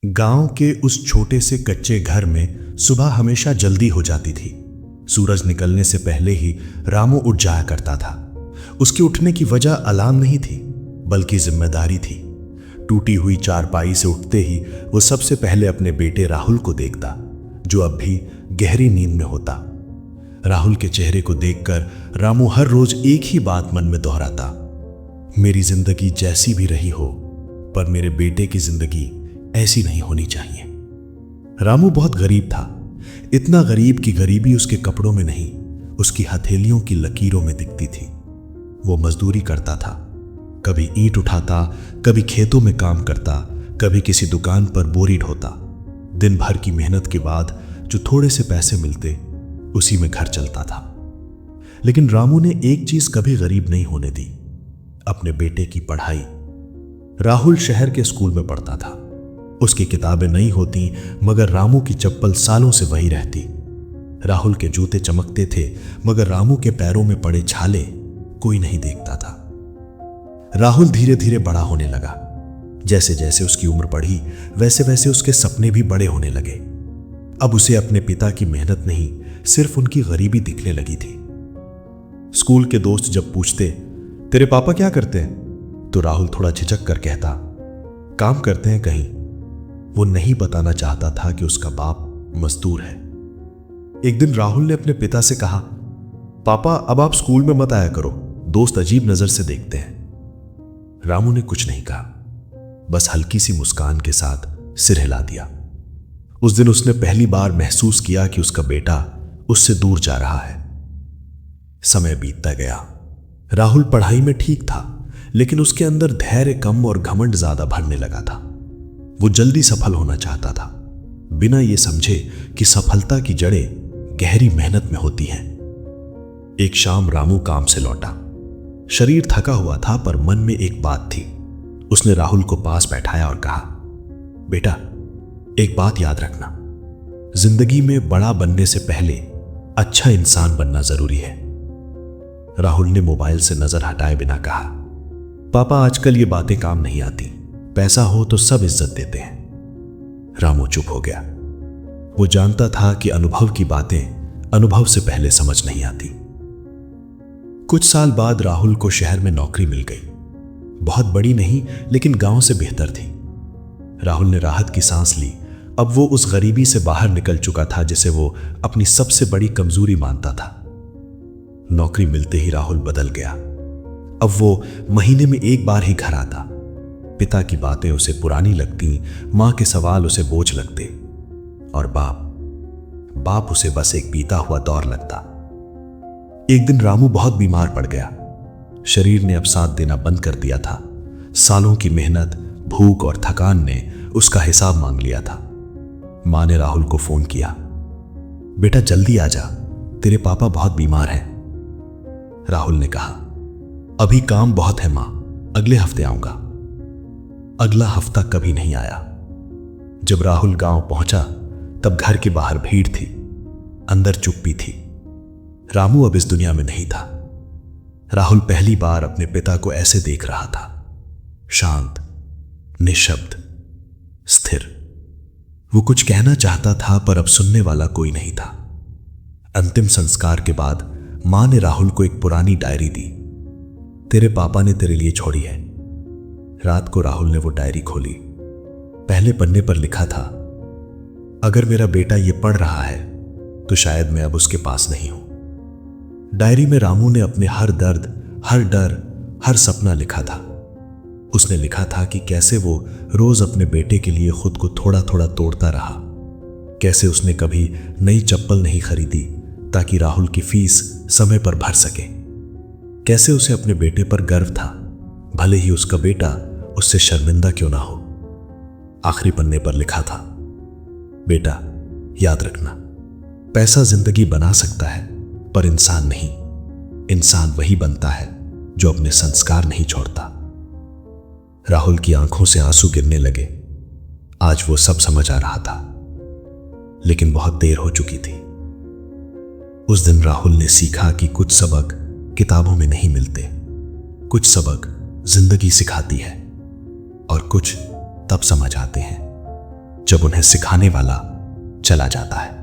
गांव के उस छोटे से कच्चे घर में सुबह हमेशा जल्दी हो जाती थी। सूरज निकलने से पहले ही रामू उठ जाया करता था। उसके उठने की वजह अलार्म नहीं थी, बल्कि जिम्मेदारी थी। टूटी हुई चारपाई से उठते ही वो सबसे पहले अपने बेटे राहुल को देखता, जो अब भी गहरी नींद में होता। राहुल के चेहरे को देखकर रामू हर रोज एक ही बात मन में दोहराता, मेरी जिंदगी जैसी भी रही हो, पर मेरे बेटे की जिंदगी ऐसी नहीं होनी चाहिए। रामू बहुत गरीब था, इतना गरीब कि गरीबी उसके कपड़ों में नहीं, उसकी हथेलियों की लकीरों में दिखती थी। वो मजदूरी करता था, कभी ईंट उठाता, कभी खेतों में काम करता, कभी किसी दुकान पर बोरी ढोता। दिन भर की मेहनत के बाद जो थोड़े से पैसे मिलते, उसी में घर चलता था। लेकिन रामू ने एक चीज कभी गरीब नहीं होने दी, अपने बेटे की पढ़ाई। राहुल शहर के स्कूल में पढ़ता था। उसकी किताबें नई होती, मगर रामू की चप्पल सालों से वही रहती। राहुल के जूते चमकते थे, मगर रामू के पैरों में पड़े छाले कोई नहीं देखता था। राहुल धीरे धीरे बड़ा होने लगा। जैसे जैसे उसकी उम्र बढ़ी, वैसे वैसे उसके सपने भी बड़े होने लगे। अब उसे अपने पिता की मेहनत नहीं, सिर्फ उनकी गरीबी दिखने लगी थी। स्कूल के दोस्त जब पूछते, तेरे पापा क्या करते हैं, तो राहुल थोड़ा झिझक कर कहता, काम करते हैं कहीं। वो नहीं बताना चाहता था कि उसका बाप मजदूर है। एक दिन राहुल ने अपने पिता से कहा, पापा अब आप स्कूल में मत आया करो, दोस्त अजीब नजर से देखते हैं। रामू ने कुछ नहीं कहा, बस हल्की सी मुस्कान के साथ सिर हिला दिया। उस दिन उसने पहली बार महसूस किया कि उसका बेटा उससे दूर जा रहा है। समय बीतता गया। राहुल पढ़ाई में ठीक था, लेकिन उसके अंदर धैर्य कम और घमंड ज्यादा भरने लगा था। वो जल्दी सफल होना चाहता था, बिना ये समझे कि सफलता की जड़ें गहरी मेहनत में होती हैं। एक शाम रामू काम से लौटा। शरीर थका हुआ था, पर मन में एक बात थी। उसने राहुल को पास बैठाया और कहा, बेटा एक बात याद रखना, जिंदगी में बड़ा बनने से पहले अच्छा इंसान बनना जरूरी है। राहुल ने मोबाइल से नजर हटाए बिना कहा, पापा आजकल ये बातें काम नहीं आती, पैसा हो तो सब इज्जत देते हैं। रामू चुप हो गया। वो जानता था कि अनुभव की बातें अनुभव से पहले समझ नहीं आती। कुछ साल बाद राहुल को शहर में नौकरी मिल गई। बहुत बड़ी नहीं, लेकिन गांव से बेहतर थी। राहुल ने राहत की सांस ली। अब वो उस गरीबी से बाहर निकल चुका था जिसे वो अपनी सबसे बड़ी कमजोरी मानता था। नौकरी मिलते ही राहुल बदल गया। अब वो महीने में एक बार ही घर आता। पिता की बातें उसे पुरानी लगती, मां के सवाल उसे बोझ लगते, और बाप उसे बस एक बीता हुआ दौर लगता। एक दिन रामू बहुत बीमार पड़ गया। शरीर ने अब साथ देना बंद कर दिया था। सालों की मेहनत, भूख और थकान ने उसका हिसाब मांग लिया था। मां ने राहुल को फोन किया, बेटा जल्दी आ जा, तेरे पापा बहुत बीमार हैं। राहुल ने कहा, अभी काम बहुत है मां, अगले हफ्ते आऊंगा। अगला हफ्ता कभी नहीं आया। जब राहुल गांव पहुंचा, तब घर के बाहर भीड़ थी, अंदर चुप्पी थी। रामू अब इस दुनिया में नहीं था। राहुल पहली बार अपने पिता को ऐसे देख रहा था, शांत, निशब्द, स्थिर। वो कुछ कहना चाहता था, पर अब सुनने वाला कोई नहीं था। अंतिम संस्कार के बाद मां ने राहुल को एक पुरानी डायरी दी। तेरे पापा ने तेरे लिए छोड़ी है। रात को राहुल ने वो डायरी खोली। पहले पन्ने पर लिखा था, अगर मेरा बेटा ये पढ़ रहा है तो शायद मैं अब उसके पास नहीं हूं। डायरी में रामू ने अपने हर दर्द, हर डर, हर सपना लिखा था। उसने लिखा था कि कैसे वो रोज अपने बेटे के लिए खुद को थोड़ा थोड़ा तोड़ता रहा, कैसे उसने कभी नई चप्पल नहीं खरीदी ताकि राहुल की फीस समय पर भर सके, कैसे उसे अपने बेटे पर गर्व था, भले ही उसका बेटा उससे शर्मिंदा क्यों ना हो। आखिरी पन्ने पर लिखा था, बेटा याद रखना, पैसा जिंदगी बना सकता है, पर इंसान नहीं। इंसान वही बनता है जो अपने संस्कार नहीं छोड़ता। राहुल की आंखों से आंसू गिरने लगे। आज वो सब समझ आ रहा था, लेकिन बहुत देर हो चुकी थी। उस दिन राहुल ने सीखा कि कुछ सबक किताबों में नहीं मिलते, कुछ सबक जिंदगी सिखाती है, और कुछ तब समझ आते हैं जब उन्हें सिखाने वाला चला जाता है।